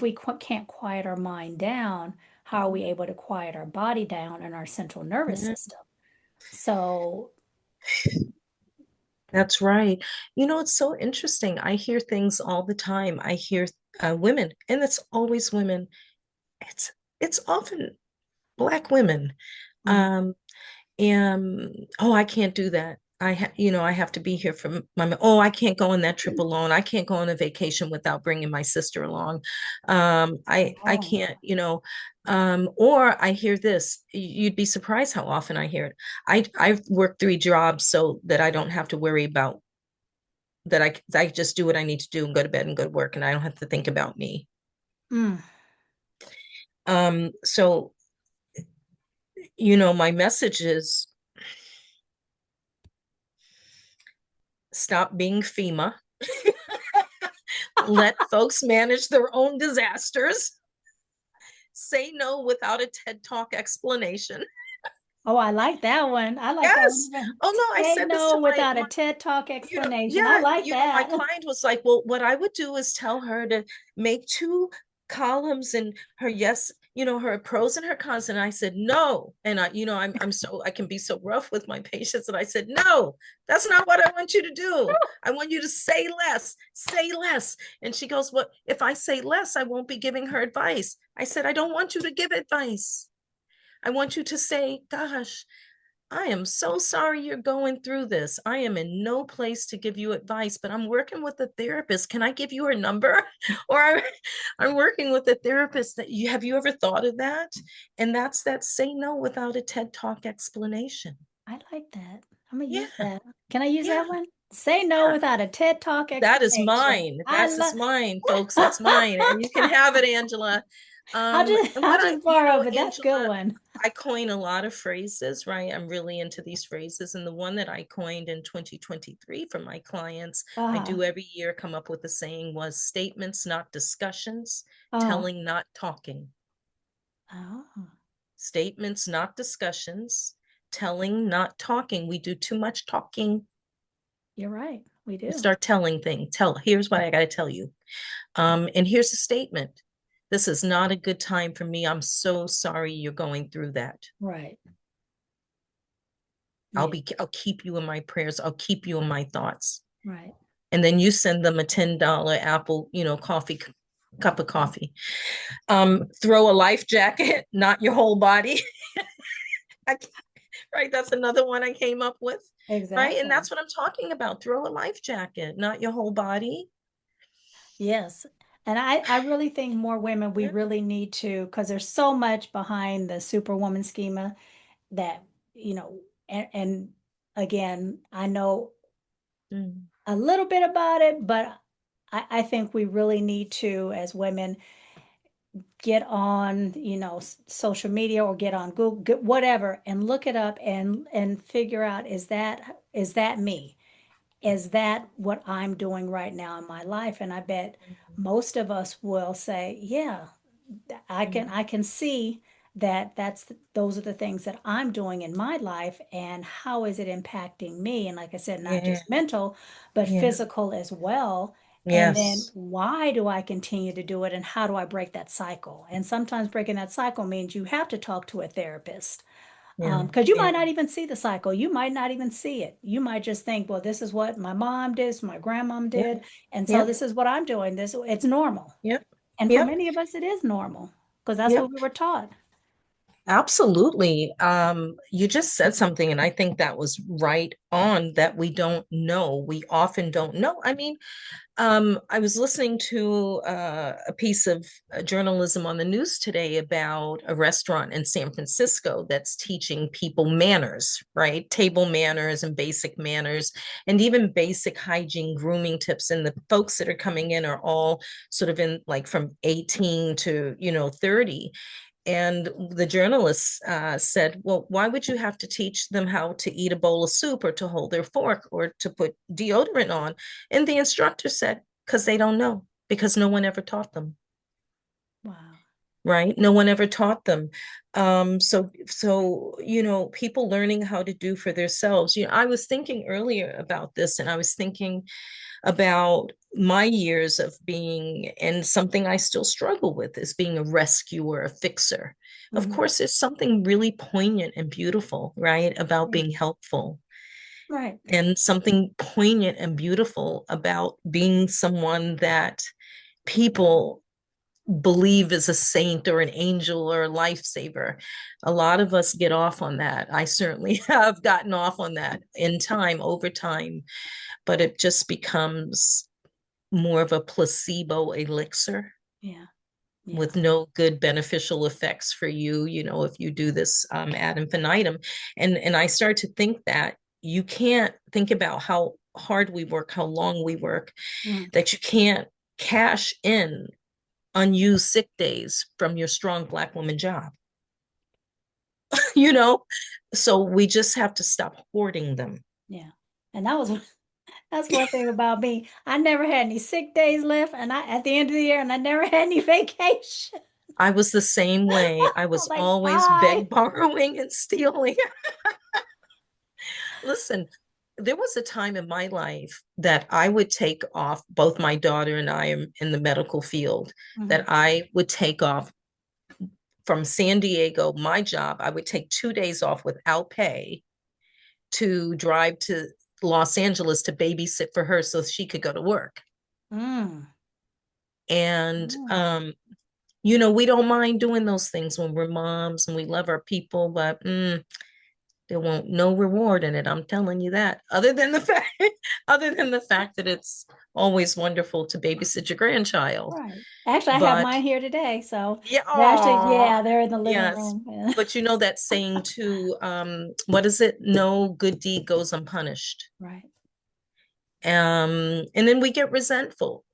if we can't quiet our mind down, how are we able to quiet our body down and our central nervous Yeah, system? So, that's right. It's so interesting. I hear things all the time. I hear women, and it's always women. It's it's often Black women. mm, Um, and oh, I can't do that. I have to be here for I can't go on that trip alone. I can't go on a vacation without bringing my sister along. I oh, can't, or I hear this. You'd be surprised how often I hear it. I've worked 3 jobs so that I don't have to worry about that. I just do what I need to do and go to bed and go to work, and I don't have to think about me. mm, So my message is stop being FEMA. Let folks manage their own disasters. Say no without a TED Talk explanation. oh, I like that one. I like that Yes. one. Oh no, I Say said this no to without a my TED Talk explanation. I yeah, like my that. client was like, well, what I would do is tell her to make 2 columns and her yes, her pros and her cons. And I said, no. And I can be so rough with my patients. And I said, no, that's not what I want you to do. I want you to say less. And she goes, well, if I say less, I won't be giving her advice. I said, I don't want you to give advice. I want you to say, gosh, I am so sorry you're going through this. I am in no place to give you advice, but I'm working with a therapist. Can I give you her number? Or I'm working with a therapist that have you ever thought of that? And that's that say no without a TED Talk explanation. I like that. I'm gonna use Yeah, that. Can I use yeah, that one? Say no yeah. without a TED Talk That is explanation. mine. I That is love. mine, folks. That's mine. And you can have it, Angela. And I'll what just borrow, but that's a good Angela, one. I coin a lot of phrases, right? I'm really into these phrases. And the one that I coined in 2023 for my clients, I Uh-huh. do every year come up with a saying was statements, not discussions, Uh-huh. telling, not talking. Oh, Statements, not discussions, telling, not talking. We do too much talking. you're right. We We do. start telling things. Here's what I got to tell you. And here's a statement. This is not a good time for me. I'm so sorry you're going through that. Right. Yeah. I'll keep you in my prayers. I'll keep you in my thoughts. Right. And then you send them a $10 Apple, coffee cup of coffee. Throw a life jacket, not your whole body. Right. That's another one I came up with. Right. And Exactly. that's what I'm talking about. Throw a life jacket, not your whole body. Yes. And I really think more women, we Yeah. really need to, because there's so much behind the Superwoman schema that, you know, and again, I know Mm. a little bit about it, but I think we really need to, as women, get on, social media or get on Google, get whatever, and look it up and figure out is that me? Is that what I'm doing right now in my life? And I bet most of us will say, yeah, I can Mm. I can see that those are the things that I'm doing in my life and how is it impacting me? And like I said, not Yeah. just mental, but Yeah. physical as well. And then Yes. why do I continue to do it and how do I break that cycle? And sometimes breaking that cycle means you have to talk to a therapist. Yeah. Because you might Yeah. not even see the cycle. You might not even see it. You might just think, well, this is what my mom did, my grandmom Yep. did, and so Yep. this is what I'm doing. It's normal. Yep. And for Yep. many of us, it is normal because that's what Yep. we were taught. Absolutely. You just said something, and I think that was right on that we don't know. We often don't know. I mean, I was listening to a piece of journalism on the news today about a restaurant in San Francisco that's teaching people manners, right? Table manners and basic manners, and even basic hygiene, grooming tips. And the folks that are coming in are all sort of in like from 18 to, 30. And the journalist said, well, why would you have to teach them how to eat a bowl of soup or to hold their fork or to put deodorant on? And the instructor said, because they don't know, because no one ever taught them, Wow. right? No one ever taught them. So, people learning how to do for themselves. I was thinking earlier about this, and I was thinking about my years of being, and something I still struggle with is being a rescuer, a fixer. Of Mhm. course, there's something really poignant and beautiful, right, about Right. being helpful, Right. and something poignant and beautiful about being someone that people believe is a saint or an angel or a lifesaver. A lot of us get off on that. I certainly have gotten off on that in time, over time, but it just becomes more of a placebo elixir Yeah. Yeah. with no good beneficial effects for you, if you do this ad infinitum. And I start to think that you can't think about how hard we work, how long we work, Mm. that you can't cash in unused sick days from your strong Black woman job, you know? So we just have to stop hoarding them. Yeah. And that was that's one thing about me. I never had any sick days left, and I at the end of the year, and I never had any vacation. I was the same way. I I was was like, always bye. borrowing and stealing. Listen, there was a time in my life that I would take off, both my daughter and I am in the medical field, Mhm. that I would take off from San Diego, my job. I would take 2 days off without pay to drive to Los Angeles to babysit for her so she could go to work. Mm. And, Mm. we don't mind doing those things when we're moms and we love our people, but there won't no reward in it. I'm telling you that. Other than the fact that it's always wonderful to babysit your grandchild. Right. Actually, I have But mine here today, so yeah, they're actually, oh, yeah, they're in the living yes. room. Yeah. But you know that saying too, what is it? No good deed goes unpunished. Right. And then we get resentful.